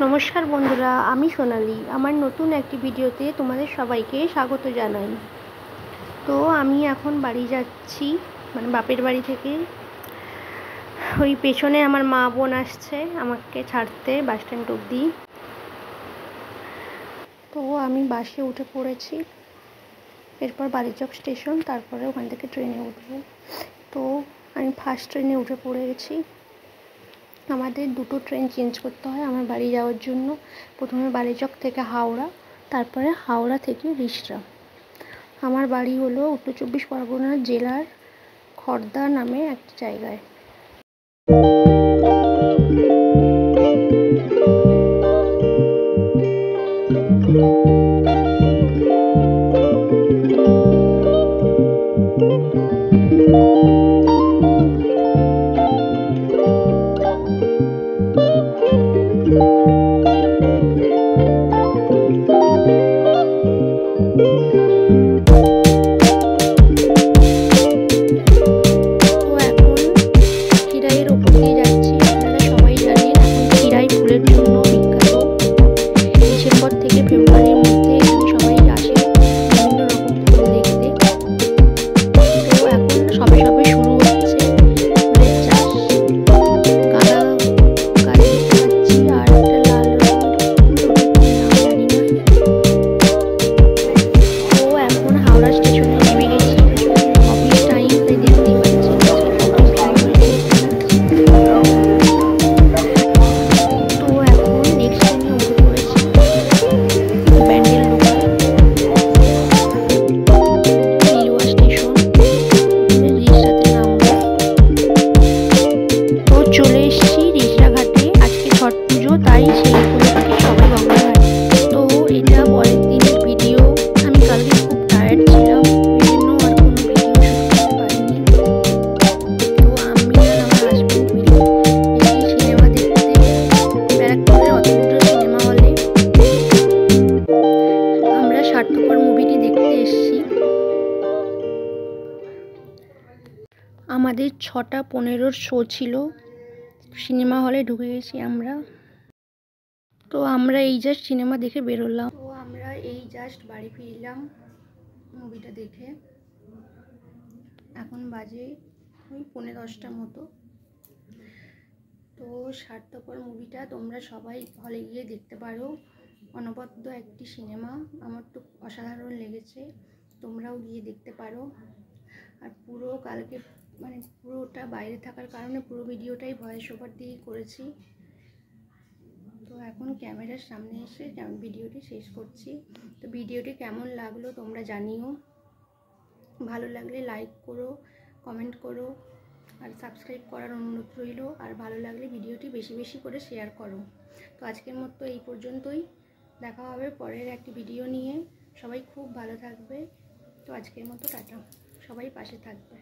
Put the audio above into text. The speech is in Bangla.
नमस्कार बंधुरा आमी सोनाली आमार नतून एक भिडियोते तुम्हादेर सबाइके स्वागत जानाई। तो आमी एखन बाड़ी जाच्छि माने बापेर बाड़ी थेके ओई पेछने आमार मा बोन आसछे आमाके छाड़ते बास स्टैंड अब्दि। तो आमी बासे उठे पड़ेछि, एरपर बालीचक स्टेशन, तारपरे ओखान थेके ट्रेने उठबो। तो आमी फार्स्ट ट्रेने उठे पड़े गेछि। आमादेर दुटो ट्रेन चेंज करते हैं आमार बाड़ी जाओयार जोन्नो। प्रथमे बालीचक थेके हावड़ा, तारपरे हावड़ा थेके रिसरा। आमार बाड़ी हलो उत्तर चब्बिश परगना जेलार खड़दा नामे एक जायगाय। आमादेर 6टा 15 शो छिलो, सिनेमा हले ढुके गेছি আমরা। तो আমরা এই জাস্ট সিনেমা দেখে বেরোলাম। তো আমরা এই জাস্ট বাড়ি ফিরলাম মুভিটা দেখে। এখন বাজে ওই 9:45টা মতো। তো স্বার্থপর মুভিটা তোমরা সবাই হলে গিয়ে দেখতে পারো। অনবদ্য একটি সিনেমা, আমার তো অসাধারণ লেগেছে, তোমরাও গিয়ে দেখতে পারো। আর পুরো কালকে মানে পুরোটা বাইরে থাকার কারণে পুরো ভিডিওটাই ভয়েস ওভার দিয়ে করেছি। তো এখন ক্যামেরার সামনে এসে ভিডিওটি শেষ করছি। তো ভিডিওটি কেমন লাগলো তোমরা জানিও, ভালো লাগলে লাইক করো, কমেন্ট করো, আর সাবস্ক্রাইব করার অনুরোধ রইল। আর ভালো লাগলে ভিডিওটি বেশি বেশি করে শেয়ার করো। তো আজকের মতো এই পর্যন্তই, দেখা হবে পরের একটি ভিডিও নিয়ে। সবাই খুব ভালো থাকবে। তো আজকের মতো টাটা, সবাই পাশে থাকবে।